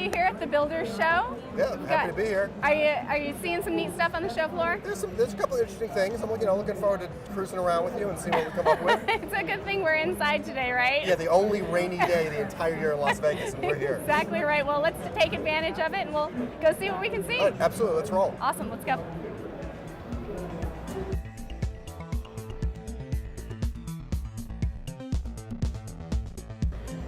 you here at the Builders Show. Yeah, happy to be here. Are you seeing some neat stuff on the show floor? There's a couple of interesting things. I'm looking forward to cruising around with you and seeing what we come up with. It's a good thing we're inside today, right? Yeah, the only rainy day the entire year in Las Vegas, and we're here. Exactly right. Well, let's take advantage of it, and we'll go see what we can see. All right, absolutely, let's roll. Awesome, let's go.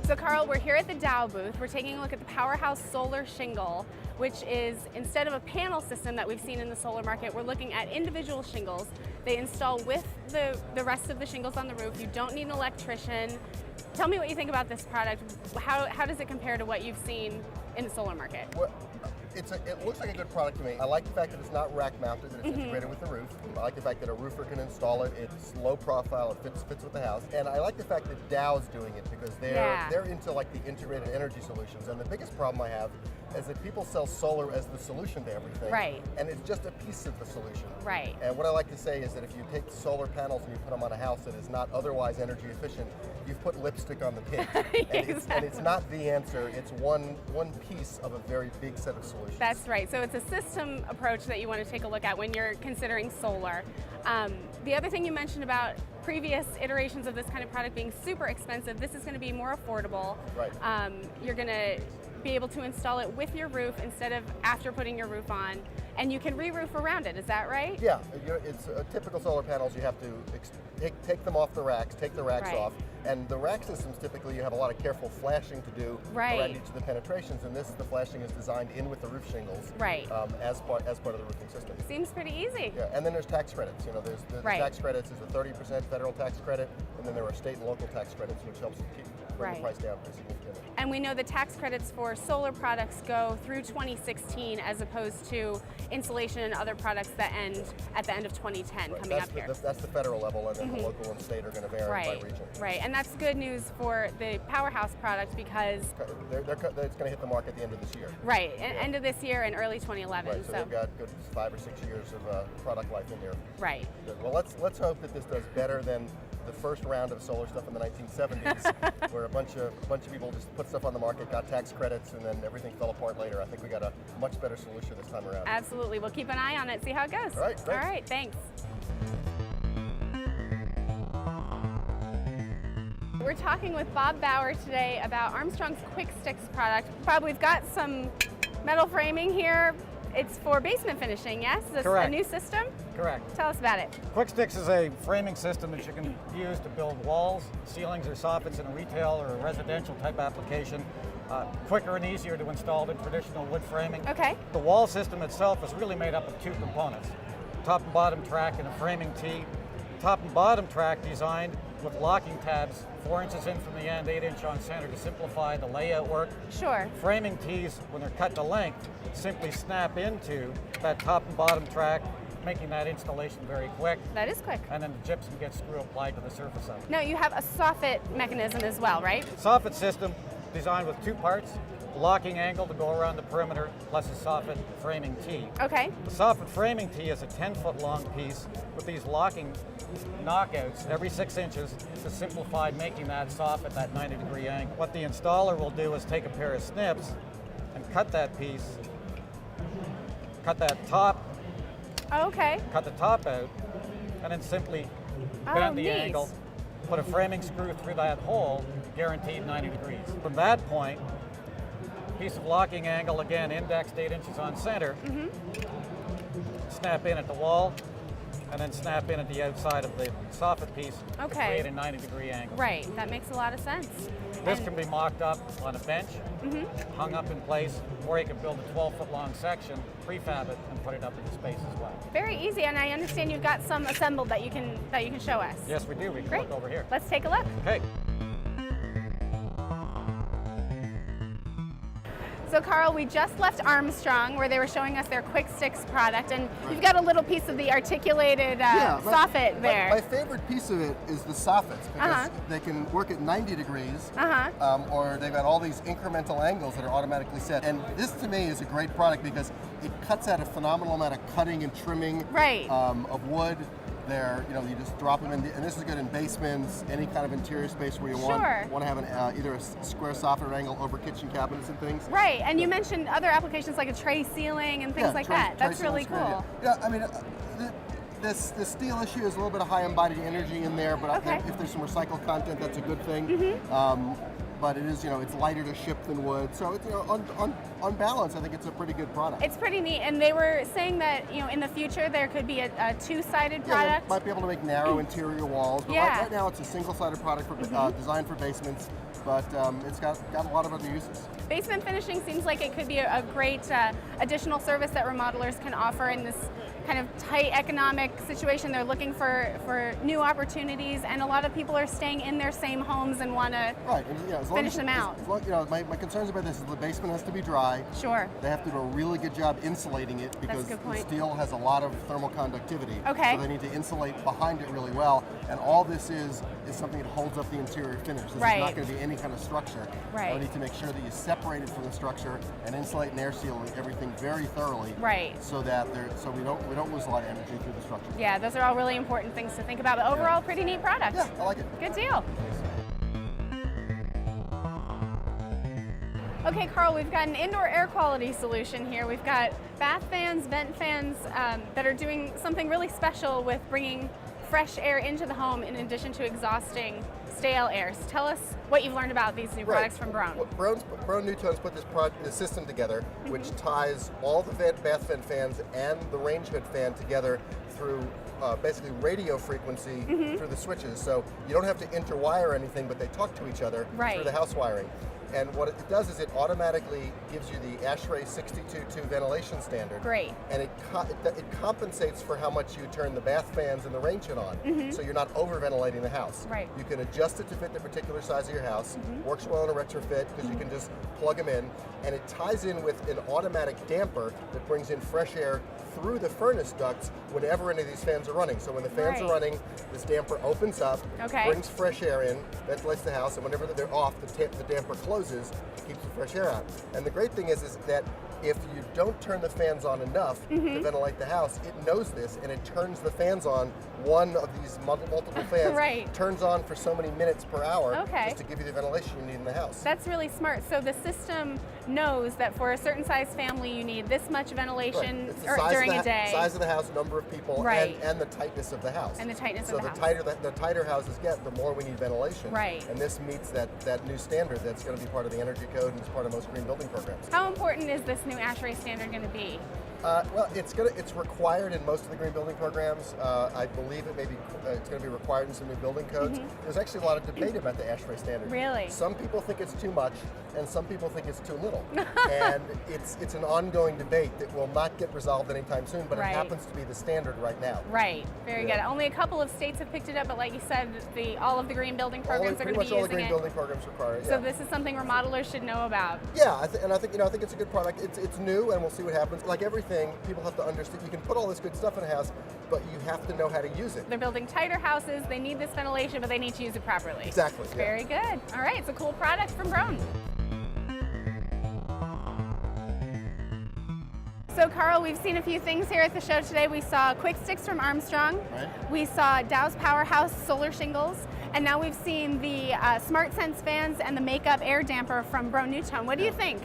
So Carl, we're here at the Dow booth. We're taking a look at the Powerhouse Solar Shingle, which is, instead of a panel system that we've seen in the solar market, we're looking at individual shingles. They install with the rest of the shingles on the roof. You don't need an electrician. Tell me what you think about this product. How does it compare to what you've seen in the solar market? Well, it looks like a good product to me. I like the fact that it's not rack mounted, that it's integrated with the roof. I like the fact that a roofer can install it. It's low profile, it fits with the house. And I like the fact that Dow's doing it because they're into like the integrated energy solutions. And the biggest problem I have is that people sell solar as the solution to everything. Right. And it's just a piece of the solution. Right. And what I like to say is that if you take solar panels and you put them on a house that is not otherwise energy efficient, you've put lipstick on the pig. And it's not the answer. It's one piece of a very big set of solutions. That's right. So it's a system approach that you want to take a look at when you're considering solar. The other thing you mentioned about previous iterations of this kind of product being super expensive, this is going to be more affordable. Right. You're going to be able to install it with your roof instead of after putting your roof on, and you can re-roof around it. Is that right? Yeah, it's typical solar panels. You have to take them off the racks, take the racks off, and the rack systems typically you have a lot of careful flashing to do around each of the penetrations, and the flashing is designed in with the roof shingles, as part of the roofing system. Seems pretty easy. Yeah, and then there's tax credits. You know, there's the tax credits is a 30% federal tax credit, and then there are state and local tax credits, which helps bring the price down pretty significantly. And we know the tax credits for solar products go through 2016 as opposed to insulation and other products that end at the end of 2010 coming up here. That's the federal level, and then the local and state are going to vary by region. Right, and that's good news for the Powerhouse product because it's going to hit the market at the end of this year. Right, end of this year and early 2011. Right, so they've got good 5 or 6 years of product life in here. Right. Good. Well, let's hope that this does better than the first round of solar stuff in the 1970s, where a bunch of people just put stuff on the market, got tax credits, and then everything fell apart later. I think we got a much better solution this time around. Absolutely. We'll keep an eye on it, see how it goes. All right, thanks. All right, thanks. We're talking with Bob Bauer today about Armstrong's Quick Sticks product. Bob, we've got some metal framing here. It's for basement finishing, yes? Is this a new system? Correct. Tell us about it. Quick Sticks is a framing system that you can use to build walls, ceilings, or soffits in a retail or a residential type application. Quicker and easier to install than traditional wood framing. Okay. The wall system itself is really made up of 2 components, top and bottom track and a framing tee. Top and bottom track designed with locking tabs 4 inches in from the end, 8 inch on center to simplify the layout work. Sure. Framing tees, when they're cut to length, simply snap into that top and bottom track, making that installation very quick. That is quick. And then the gypsum gets screw applied to the surface of it. Now you have a soffit mechanism as well, right? Soffit system designed with 2 parts, locking angle to go around the perimeter, plus a soffit framing tee. Okay. The soffit framing tee is a 10-foot long piece with these locking knockouts every 6 inches to simplify making that soffit that 90-degree angle. What the installer will do is take a pair of snips and cut that piece, cut that top, cut the top out, and then simply bend the angle, put a framing screw through that hole, guaranteed 90 degrees. From that point, piece of locking angle, again indexed 8 inches on center, snap in at the wall, and then snap in at the outside of the soffit piece to create a 90-degree angle. Right, that makes a lot of sense. This can be mocked up on a bench, hung up in place, or you can build a 12-foot long section, prefab it, and put it up into space as well. Very easy, and I understand you've got some assembled that you can show us. Yes, we do. We can look over here. Let's take a look. Okay. So Carl, we just left Armstrong where they were showing us their Quick Sticks product, and you've got a little piece of the articulated soffit there. My favorite piece of it is the soffits because they can work at 90 degrees, or they've got all these incremental angles that are automatically set. And this to me is a great product because it cuts out a phenomenal amount of cutting and trimming of wood. They're, you just drop them in, and this is good in basements, any kind of interior space where you want to have either a square soffit or angle over kitchen cabinets and things. Right, and you mentioned other applications like a tray ceiling and things like that. That's really cool. Yeah, I mean, this steel issue is a little bit of high embodied energy in there, but if there's some recycled content, that's a good thing. But it is, it's lighter to ship than wood. So it's, on balance, I think it's a pretty good product. It's pretty neat, and they were saying that, in the future there could be a two-sided product. You might be able to make narrow interior walls, but right now it's a single-sided product for, designed for basements, but it's got a lot of other uses. Basement finishing seems like it could be a great additional service that remodelers can offer in this kind of tight economic situation. They're looking for new opportunities, and a lot of people are staying in their same homes and want to finish them out. My concerns about this is the basement has to be dry. Sure. They have to do a really good job insulating it because the steel has a lot of thermal conductivity. Okay. So they need to insulate behind it really well, and all this is something that holds up the interior finish. This is not going to be any kind of structure. Right. You need to make sure that you separate it from the structure and insulate and air seal everything very thoroughly. Right. So that we don't lose a lot of energy through the structure. Yeah, those are all really important things to think about, but overall, pretty neat product. Yeah, I like it. Good deal. Okay, Carl, we've got an indoor air quality solution here. We've got bath fans, vent fans that are doing something really special with bringing fresh air into the home in addition to exhausting stale air. So tell us what you've learned about these new products from Brown. Well, Brown Newton's put this system together, which ties all the bath vent fans and the range hood fan together through basically radio frequency through the switches. So you don't have to interwire anything, but they talk to each other through the house wiring. And what it does is it automatically gives you the ASHRAE 62.2 ventilation standard. Great. And it compensates for how much you turn the bath fans and the range hood on. So you're not over ventilating the house. Right. You can adjust it to fit the particular size of your house. Works well in a retrofit because you can just plug them in. And it ties in with an automatic damper that brings in fresh air through the furnace ducts whenever any of these fans are running. So when the fans are running, this damper opens up, brings fresh air in, ventilates the house, and whenever they're off, the damper closes, keeps the fresh air out. And the great thing is that if you don't turn the fans on enough to ventilate the house, it knows this and it turns the fans on. One of these multiple fans turns on for so many minutes per hour just to give you the ventilation you need in the house. That's really smart. So the system knows that for a certain size family you need this much ventilation during a day. Size of the house, number of people, and the tightness of the house. And the tightness of the house. So the tighter houses get, the more we need ventilation. Right. And this meets that new standard that's going to be part of the energy code and it's part of most green building programs. How important is this new ASHRAE standard going to be? Well, it's required in most of the green building programs. I believe it's going to be required in some new building codes. There's actually a lot of debate about the ASHRAE standard. Really? Some people think it's too much, and some people think it's too little. And it's an ongoing debate that will not get resolved anytime soon, but it happens to be the standard right now. Right. Very good. Only a couple of states have picked it up, but like you said, all of the green building programs are going to be using it. Pretty much all the green building programs require it. So this is something remodelers should know about. Yeah, I think it's a good product. It's new, and we'll see what happens. Like everything, people have to understand. You can put all this good stuff in a house, but you have to know how to use it. They're building tighter houses. They need this ventilation, but they need to use it properly. Exactly. Very good. All right, it's a cool product from Brown. So Carl, we've seen a few things here at the show today. We saw Quick Sticks from Armstrong. We saw Dow's Powerhouse solar shingles. And now we've seen the Smart Sense fans and the Makeup air damper from Brown Newton. What do you think?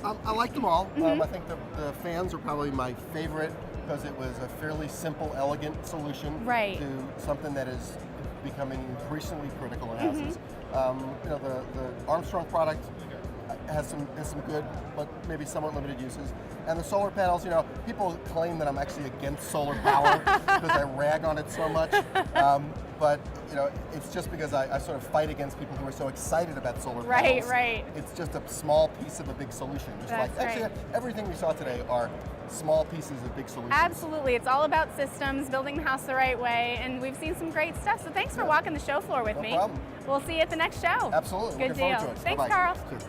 I like them all. I think the fans are probably my favorite because it was a fairly simple, elegant solution to something that is becoming increasingly critical in houses. The Armstrong product has some good, but maybe somewhat limited uses. And the solar panels, people claim that I'm actually against solar power because I rag on it so much. But it's just because I sort of fight against people who are so excited about solar panels. Right. It's just a small piece of a big solution. Actually, everything we saw today are small pieces of big solutions. Absolutely. It's all about systems, building the house the right way, and we've seen some great stuff. So thanks for walking the show floor with me. No problem. We'll see you at the next show. Absolutely. Good deal. Forward to it. Thanks, Bye-bye. Carl. Cheers.